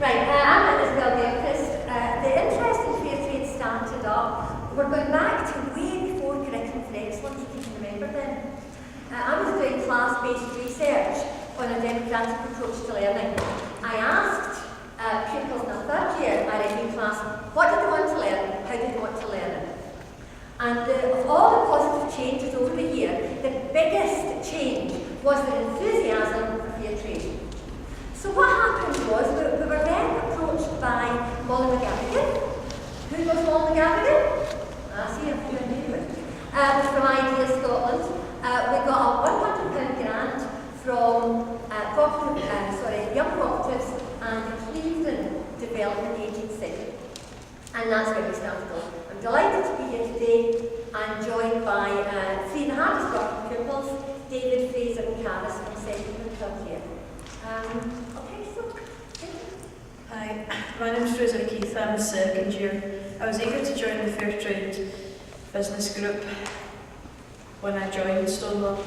Right, I'm Isabel Gilchrist. The interest in fair trade started up. We're going back to way before Curriculum for Excellence, if you can remember then. I was doing class-based research on a democratic approach to learning. I asked pupils in the third year RFE class, what did they want to learn? How did they want to learn it? And of all the positive changes over the year, the biggest change was their enthusiasm for fair trade. So what happened was we were then approached by Molly McGavigan. Who was Molly McGavigan? I see a few I knew it. From Idea Scotland. We got a £100 grant from Young Cooperatives and the Cleveland Development Agency. And that's where we started off. I'm delighted to be here today. I'm joined by three of the hardest working pupils, David, Fraser and Caris from second and third year. Hi, my name is Fraser Keith. I'm a second year. I was eager to join the Fair Trade business group when I joined Stonelaw.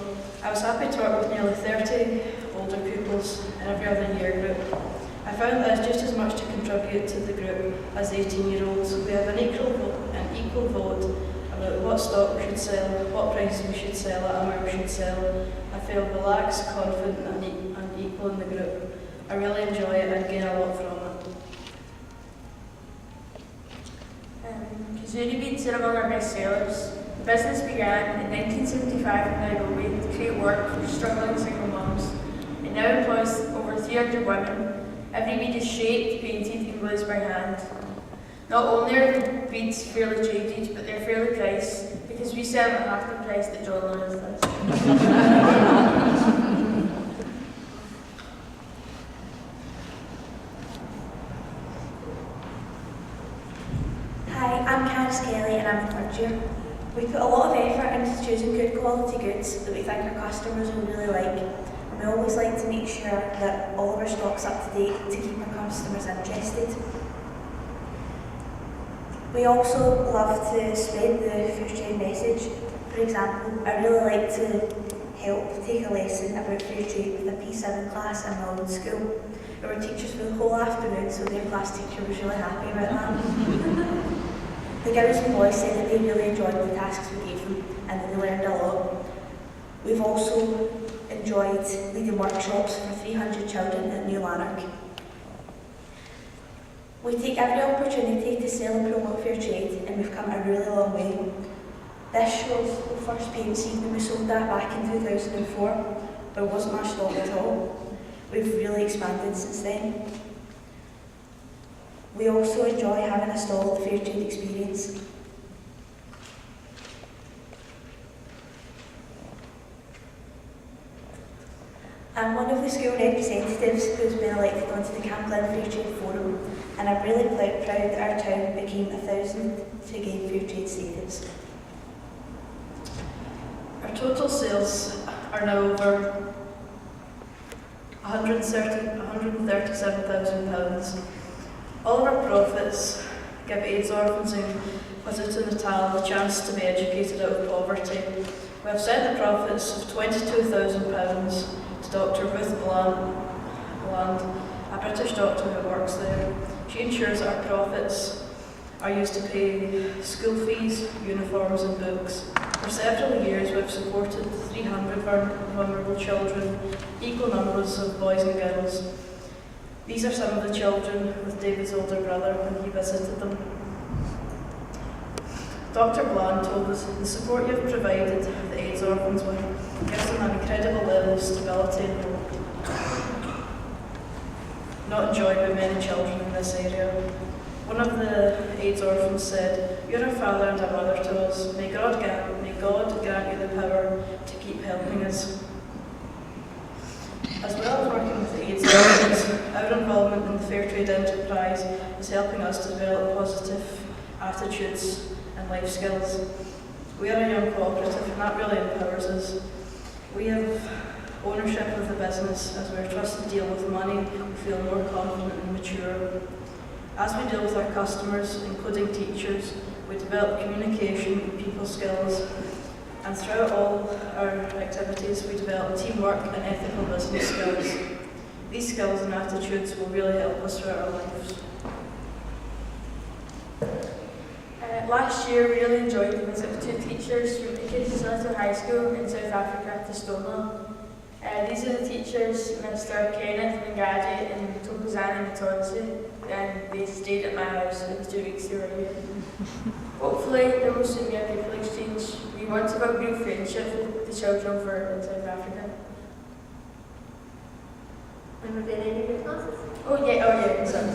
I was happy to work with nearly 30 older pupils in every other year group. I found that I had just as much to contribute to the group as 18-year-olds. We have an equal vote about what stock we should sell, what prices we should sell at and where we should sell. I feel relaxed, confident and equal in the group. I really enjoy it and gain a lot from it. Kazuri beans are among our best sellers. The business began in 1975 in Nairobi to create work for struggling single moms. It now employs over 300 women. Every bead is shaped, painted and glazed by hand. Not only are the beads fairly traded, but they're fairly priced because we sell at half the price that John Lawrence does. Hi, I'm Caris Kelly and I'm a third year. We put a lot of effort into choosing good quality goods that we think our customers will really like. And we always like to make sure that all of our stock's up to date to keep our customers interested. We also love to spread the fair trade message. For example, I really like to help take a lesson about fair trade with a P7 class in my old school. We were teachers for the whole afternoon, so their class teacher was really happy about that. The girls and boys said that they really enjoyed the tasks we gave them and that they learned a lot. We've also enjoyed leading workshops for 300 children at New Lanark. We take every opportunity to sell and promote fair trade, and we've come a really long way. This shows the first parents' evening we sold that back in 2004. There wasn't much stock at all. We've really expanded since then. We also enjoy having a stall at the Fair Trade Experience. I'm one of the school representatives who's been elected onto the Camp Glen Fair Trade Forum, and I'm really proud that our town became 1,000th to gain Fair Trade status. Our total sales are now over £137,000. All of our profits give AIDS orphans in Kwazulu Natal the chance to be educated out of poverty. We have sent the profits of £22,000 to Dr. Ruth Bland, a British doctor who works there. She ensures our profits are used to pay school fees, uniforms and books. For several years we have supported 300 vulnerable children, equal numbers of boys and girls. These are some of the children with David's older brother when he visited them. Dr. Bland told us the support you have provided the AIDS orphans with gives them an incredible level of stability and hope, not enjoyed by many children in this area. One of the AIDS orphans said, "You're a father and a mother to us. May God grant you the power to keep helping us." As well as working with the AIDS orphans, our involvement in the Fair Trade enterprise is helping us to develop positive attitudes and life skills. We are a young cooperative and that really empowers us. We have ownership of the business. As we are trusted to deal with money, we feel more confident and mature. As we deal with our customers, including teachers, we develop communication and people skills. And throughout all our activities, we develop teamwork and ethical business skills. These skills and attitudes will really help us throughout our lives. Last year, we really enjoyed the visit of two teachers from Gilchrist High School in South Africa to Stonelaw. These are the teachers, Mr. Kenneth Ngadi and Tokozani Matonsi, and they stayed at my house for the 2 weeks they were here. Hopefully, there will soon be a people exchange. We want to build real friendship with the children over in South Africa. And were there any of your classes? Oh yeah, sorry.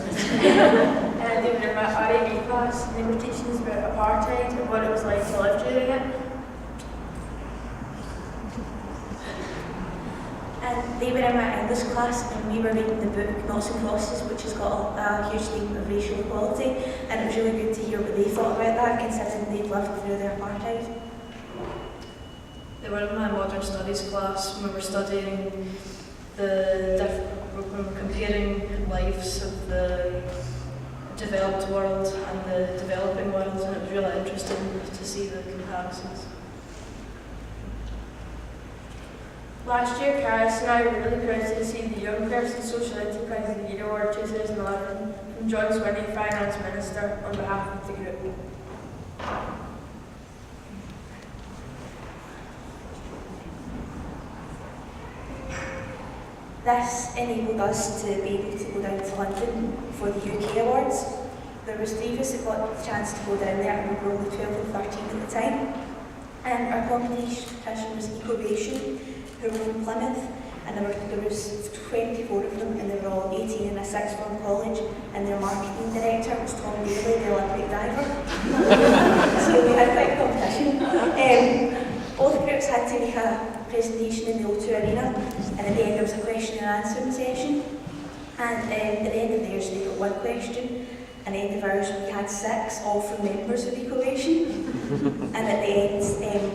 And they were in my RAB class, and they were teaching us about apartheid and what it was like to live during it. And they were in my English class, and we were reading the book Noughts and Crosses, which has got a huge theme of racial equality, and it was really good to hear what they thought about that, considering they'd lived through the apartheid. They were in my modern studies class when we were studying when we were comparing lives of the developed world and the developing world, and it was really interesting to see the comparisons. Last year, Caris and I were really proud to receive the Young Person Social Enterprise of the Year Award 2011 from John Swinney, Finance Minister, on behalf of the group. This enabled us to be able to go down to London for the UK Awards. There was 3 of us that got the chance to go down there, and we were only 12 and 13 at the time. And our competition was Ecovation, who were from Plymouth, and there was 24 of them, and they were all 18 in a sixth form college, and their marketing director was Tom Daly, the Olympic diver. So we had quite a competition. All the groups had to make a presentation in the O2 Arena, and at the end there was a question and answering session. And at the end of theirs they got 1 question, and at the end of ours we had 6, all from members of Ecovation. And at the end,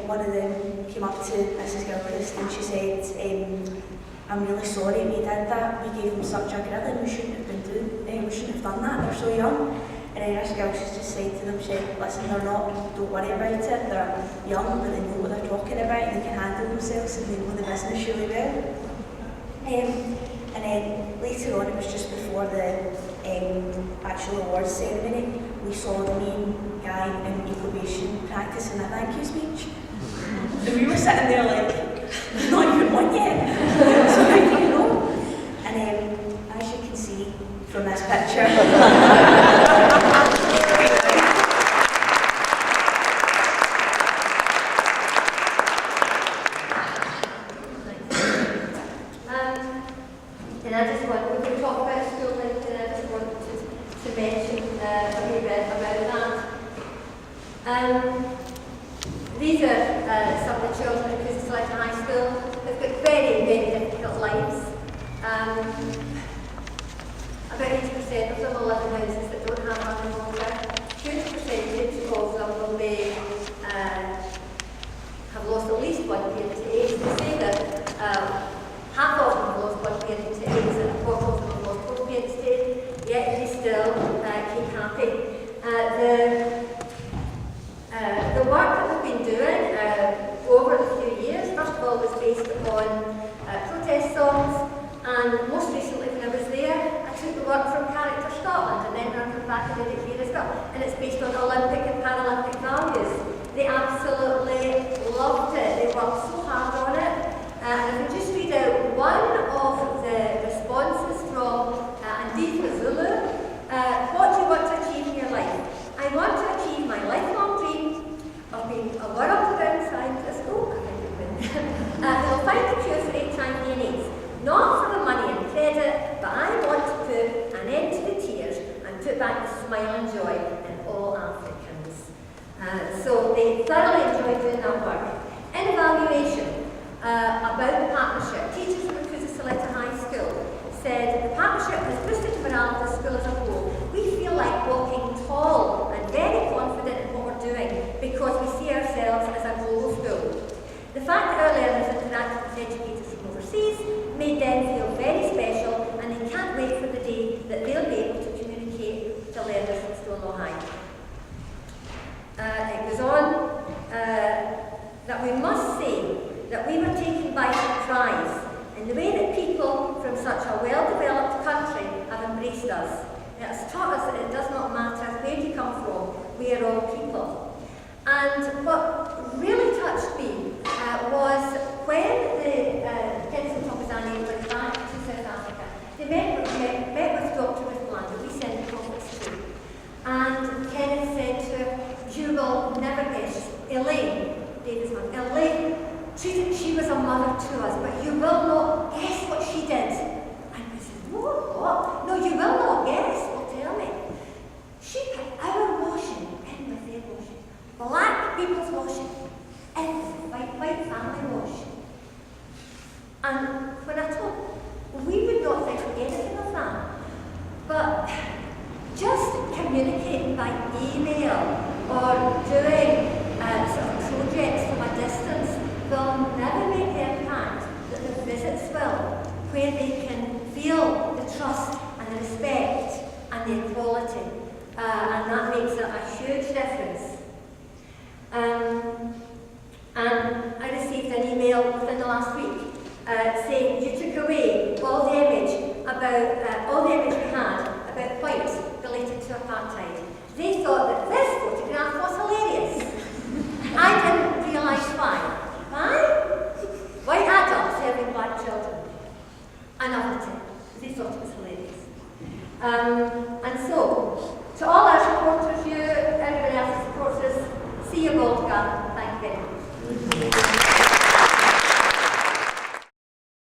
one of them came up to Mrs. Gilchrist and she said, "I'm really sorry we did that. We gave them such a grilling. We shouldn't have done that. They're so young." And then Mrs. Gilchrist just said to them, she said, "Listen, they're not. Don't worry about it. They're young, but they know what they're talking about. And they can handle themselves, and they know the business really well." And then later on, it was just before the actual awards ceremony, we saw the main guy in Ecovation practicing a thank you speech. And we were sitting there like, "We've not even won yet." So how do you know? And as you can see from this picture, and I just want, we're going to talk about school life, and I just wanted to mention a wee bit about that. These are some of the children at Gilchrist High School. They've got very, very difficult lives. About 80% of them will live in houses that don't have running water. Huge percentage of them will be, have lost at least one parent to AIDS. They say that half of them have lost one parent to AIDS and a quarter of them have lost both parents to AIDS, yet they still keep happy. The work that we've been doing over the few years, first of all, was based on protest songs, and most recently when I was there, I took the work from Character Scotland, and then I come back and did it here as well, and it's based on Olympic and Paralympic values. They absolutely loved it. They worked so hard on it. And if we just read out one of the responses from Andika Zulu, what do you want to achieve in your life? I want to achieve my lifelong dream of being a world-renowned scientist. Oh, I think it went. Who will find the cure for HIV and AIDS. Not for the money and credit, but I want to put an end to the tears and put back the smile and joy in all Africans. So they thoroughly enjoyed doing that work. In evaluation about the partnership, teachers at Gilchrist High School said the partnership has boosted morale of the school as a whole. We feel like walking tall and very confident in what we're doing because we see ourselves as a global school. The fact that our learners interacted with educators from overseas made them feel very special, and they can't wait for the day that they'll be able to communicate to learners from Stonelaw High. It goes on that we must say that we were taken by surprise It's taught us that it does not matter where you come from, we are all people. And what really touched me was when the Kids and Topazani went back to South Africa, they met with Dr. Ruth Bland, that we sent the prophets to. And Kenneth said to her, you will never guess, Elaine, David's mum, Elaine, she was a mother to us, but you will not guess what she did. And we said, what? No, you will not guess. Well, tell me. She put our washing in with their washing. Black people's washing in with white family washing. And when I told, we would not think anything of that. But just communicating by email or doing sort of projects from a distance will never make the impact that the visits will, where they can feel the trust and the respect and the equality, and that makes a huge difference. And I received an email within the last week saying you took away all the image we had about whites related to apartheid. They thought that this photograph was hilarious. I didn't realise why. White adults serving black children. And I loved it. They thought it was hilarious. And so,